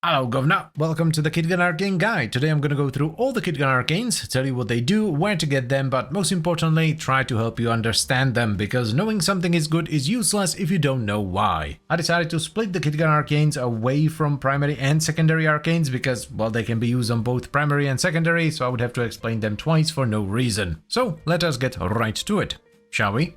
Hello Governor, welcome to the KITGUN Arcane Guide. Today I'm going to go through all the KITGUN Arcanes, tell you what they do, where to get them, but most importantly, try to help you understand them, because knowing something is good is useless if you don't know why. I decided to split the KITGUN Arcanes away from primary and secondary arcanes because, well, they can be used on both primary and secondary, so I would have to explain them twice for no reason. So let us get right to it, shall we?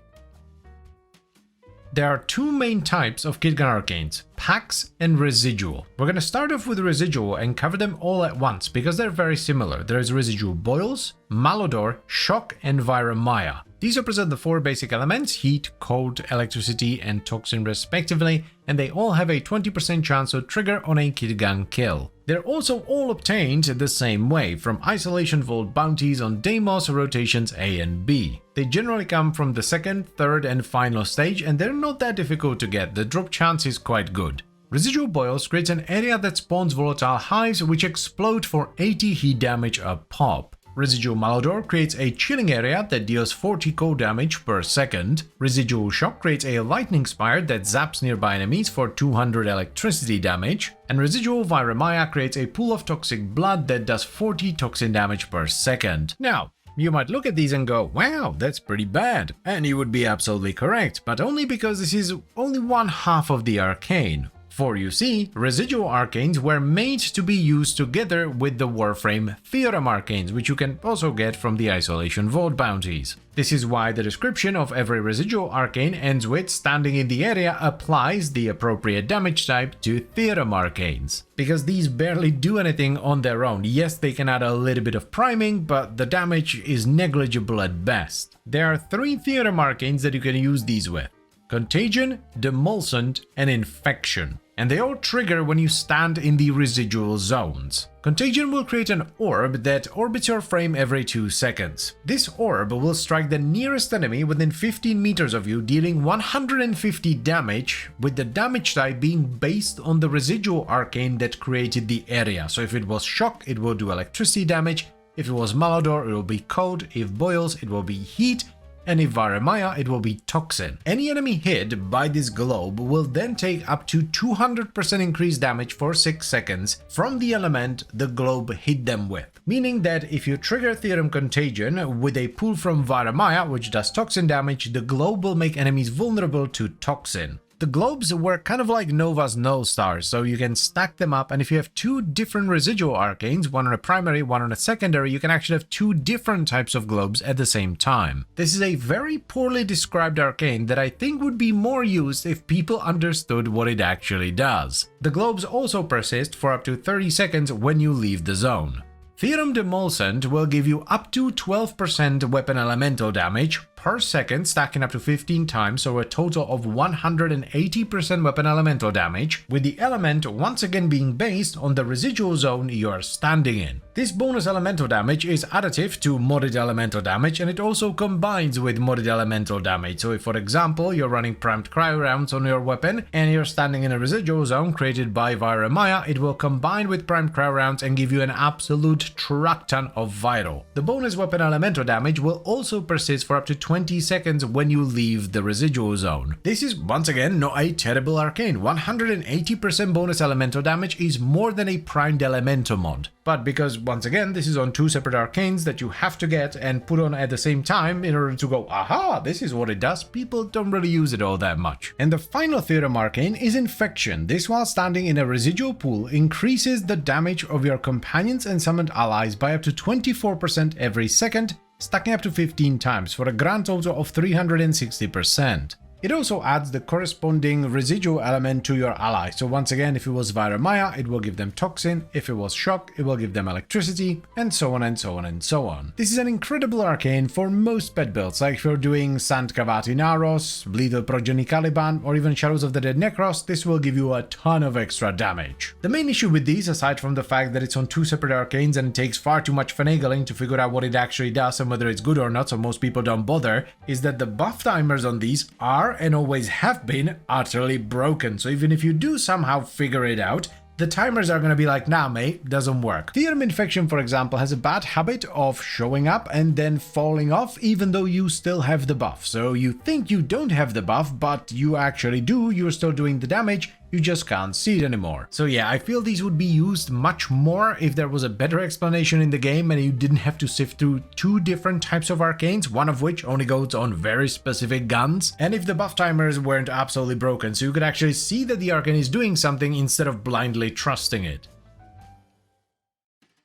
There are two main types of KITGUN Arcanes, Pax and Residual. We're going to start off with Residual and cover them all at once because they're very similar. There is Residual Boils, Malodor, Shock and Viremaya. These represent the four basic elements, heat, cold, electricity and toxin respectively, and they all have a 20% chance to trigger on a KITGUN kill. They're also all obtained the same way, from Isolation Vault bounties on Deimos rotations A and B. They generally come from the second, third and final stage, and they're not that difficult to get. The drop chance is quite good. Residual Boils creates an area that spawns volatile hives which explode for 80 heat damage a pop. Residual Malodor creates a chilling area that deals 40 cold damage per second. Residual Shock creates a lightning spire that zaps nearby enemies for 200 electricity damage. And Residual Viremaya creates a pool of toxic blood that does 40 toxin damage per second. Now, you might look at these and go, wow, that's pretty bad. And you would be absolutely correct, but only because this is only one half of the arcane. For you see, Residual Arcanes were made to be used together with the Warframe Theorem Arcanes, which you can also get from the Isolation Vault bounties. This is why the description of every Residual Arcane ends with standing in the area applies the appropriate damage type to Theorem Arcanes. Because these barely do anything on their own. Yes, they can add a little bit of priming, but the damage is negligible at best. There are three Theorem Arcanes that you can use these with: Contagion, Demulcent and Infection. And they all trigger when you stand in the residual zones. Contagion will create an orb that orbits your frame every 2 seconds. This orb will strike the nearest enemy within 15 meters of you, dealing 150 damage, with the damage type being based on the residual arcane that created the area. So if it was Shock, it will do electricity damage. If it was Malodor, it will be cold. If Boils, it will be heat. And if Viremaya, it will be toxin. Any enemy hit by this globe will then take up to 200% increased damage for 6 seconds from the element the globe hit them with. Meaning that if you trigger Theorem Ccontagion with a pull from Viremaya, which does toxin damage, the globe will make enemies vulnerable to toxin. The globes were kind of like Nova's null stars, so you can stack them up, and if you have two different residual arcanes, one on a primary, one on a secondary, you can actually have two different types of globes at the same time. This is a very poorly described arcane that I think would be more used if people understood what it actually does. The globes also persist for up to 30 seconds when you leave the zone. Theorem Demulcent will give you up to 12% weapon elemental damage per second, stacking up to 15 times, so a total of 180% weapon elemental damage, with the element once again being based on the residual zone you are standing in. This bonus elemental damage is additive to modded elemental damage, and it also combines with modded elemental damage. So if, for example, you're running primed cryo rounds on your weapon and you're standing in a residual zone created by Viremaya, it will combine with primed cryo rounds and give you an absolute truck ton of vital. The bonus weapon elemental damage will also persist for up to 20 seconds when you leave the residual zone. This is once again not a terrible arcane. 180% bonus elemental damage is more than a primed elemental mod. But because once again this is on two separate arcanes that you have to get and put on at the same time in order to go, aha, this is what it does, people don't really use it all that much. And the final Theorem Arcane is Infection. This, while standing in a residual pool, increases the damage of your companions and summoned allies by up to 24% every second, stacking up to 15 times for a grand total of 360%. It also adds the corresponding residual element to your ally. So once again, if it was Viremaya, it will give them toxin. If it was Shock, it will give them electricity, and so on and so on and so on. This is an incredible arcane for most pet builds, like if you're doing Sant Kavati Naros, Lethal Progeny Caliban, or even Shadows of the Dead Necros, this will give you a ton of extra damage. The main issue with these, aside from the fact that it's on two separate arcanes and it takes far too much finagling to figure out what it actually does and whether it's good or not, so most people don't bother, is that the buff timers on these are and always have been utterly broken. So even if you do somehow figure it out, the timers are gonna be like, nah mate, doesn't work. Theorem Infection, for example, has a bad habit of showing up and then falling off even though you still have the buff. So you think you don't have the buff, but you actually do, you're still doing the damage, you just can't see it anymore. So yeah, I feel these would be used much more if there was a better explanation in the game and you didn't have to sift through two different types of arcanes, one of which only goes on very specific guns, and if the buff timers weren't absolutely broken, so you could actually see that the arcane is doing something instead of blindly trusting it.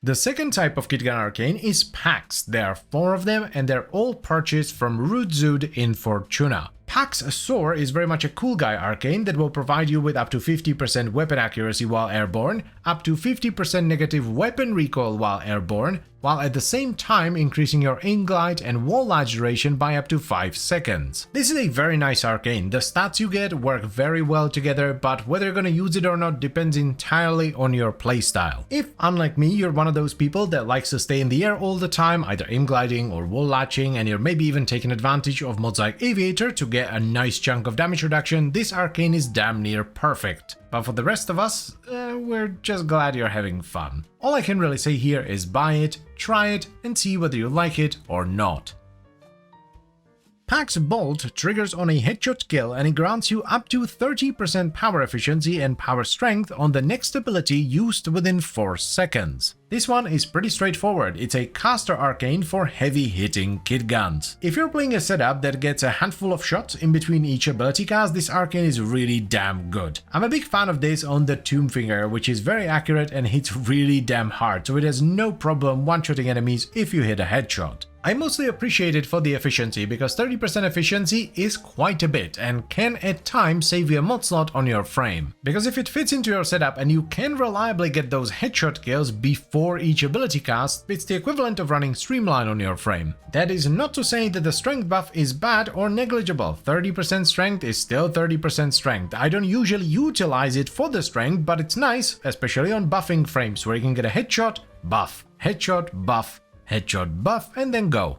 The second type of KITGUN Arcane is Pax. There are 4 of them and they're all purchased from Rootzud in Fortuna. Pax Soar is very much a cool guy arcane that will provide you with up to 50% weapon accuracy while airborne, up to 50% negative weapon recoil while airborne, while at the same time increasing your aim glide and wall light duration by up to 5 seconds. This is a very nice arcane. The stats you get work very well together, but whether you're gonna use it or not depends entirely on your playstyle. If, unlike me, you're one of those people that likes to stay in the air all the time, either aim gliding or wall latching, and you're maybe even taking advantage of mods like Aviator to get a nice chunk of damage reduction, this arcane is damn near perfect. But for the rest of us, we're just glad you're having fun. All I can really say here is buy it, try it, and see whether you like it or not. Pax Bolt triggers on a headshot kill and it grants you up to 30% power efficiency and power strength on the next ability used within 4 seconds. This one is pretty straightforward. It's a caster arcane for heavy hitting kit guns. If you're playing a setup that gets a handful of shots in between each ability cast, this arcane is really damn good. I'm a big fan of this on the Tomb Finger, which is very accurate and hits really damn hard, so it has no problem one-shotting enemies if you hit a headshot. I mostly appreciate it for the efficiency, because 30% efficiency is quite a bit and can at times save you a mod slot on your frame. Because if it fits into your setup and you can reliably get those headshot kills before each ability cast, it's the equivalent of running Streamline on your frame. That is not to say that the strength buff is bad or negligible. 30% strength is still 30% strength. I don't usually utilize it for the strength, but it's nice, especially on buffing frames where you can get a headshot, buff, headshot, buff, and then go.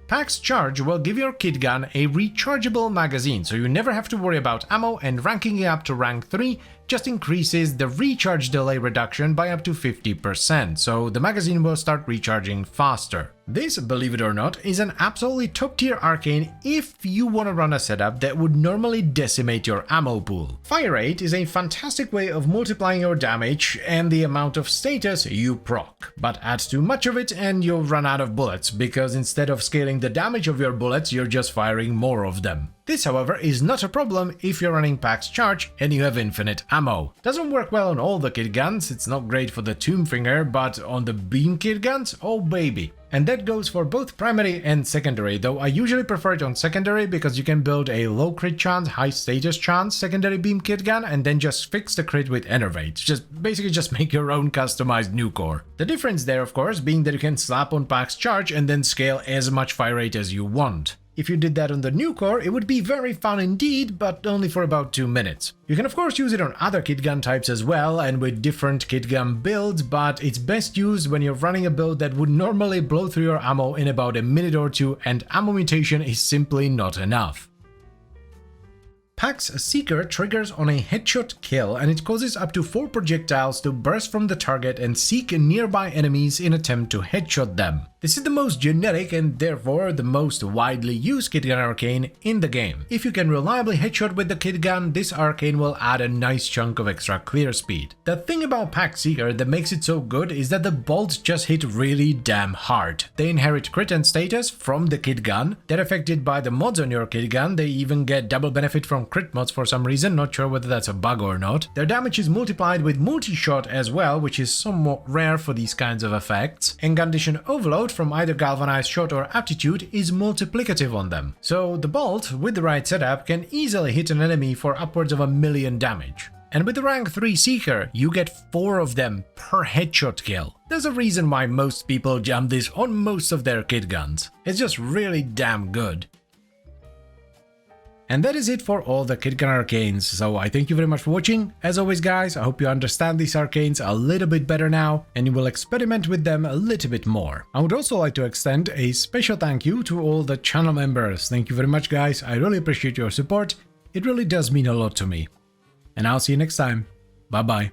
Pax Charge will give your kit gun a rechargeable magazine, so you never have to worry about ammo, and ranking it up to rank 3 just increases the recharge delay reduction by up to 50%, so the magazine will start recharging faster. This, believe it or not, is an absolutely top tier arcane if you want to run a setup that would normally decimate your ammo pool. Fire rate is a fantastic way of multiplying your damage and the amount of status you proc, but add too much of it and you'll run out of bullets, because instead of scaling the damage of your bullets, you're just firing more of them. This, however, is not a problem if you're running Pax Charge and you have infinite ammo. Doesn't work well on all the kit guns, it's not great for the Tomb Finger, but on the beam kit guns, oh baby. And that goes for both primary and secondary, though I usually prefer it on secondary because you can build a low crit chance, high status chance secondary beam kit gun and then just fix the crit with Enervate. Basically just make your own customized new core. The difference there, of course, being that you can slap on Pax Charge and then scale as much fire rate as you want. If you did that on the new core, it would be very fun indeed, but only for about 2 minutes. You can of course use it on other kit gun types as well and with different kit gun builds, but it's best used when you're running a build that would normally blow through your ammo in about a minute or 2, and ammo mutation is simply not enough. Pax Seeker triggers on a headshot kill and it causes up to 4 projectiles to burst from the target and seek nearby enemies in attempt to headshot them. This is the most generic and therefore the most widely used KITGUN Arcane in the game. If you can reliably headshot with the kit gun, this arcane will add a nice chunk of extra clear speed. The thing about Pax Seeker that makes it so good is that the bolts just hit really damn hard. They inherit crit and status from the kit gun. They're affected by the mods on your kit gun. They even get double benefit from crit mods for some reason, not sure whether that's a bug or not. Their damage is multiplied with multi-shot as well, which is somewhat rare for these kinds of effects, and condition overload from either galvanized shot or aptitude is multiplicative on them. So the bolt, with the right setup, can easily hit an enemy for upwards of 1,000,000 damage. And with the rank 3 Seeker, you get 4 of them per headshot kill. There's a reason why most people jump this on most of their kit guns. It's just really damn good. And that is it for all the KITGUN Arcanes, so I thank you very much for watching. As always guys, I hope you understand these arcanes a little bit better now, and you will experiment with them a little bit more. I would also like to extend a special thank you to all the channel members. Thank you very much guys, I really appreciate your support, it really does mean a lot to me. And I'll see you next time, bye bye.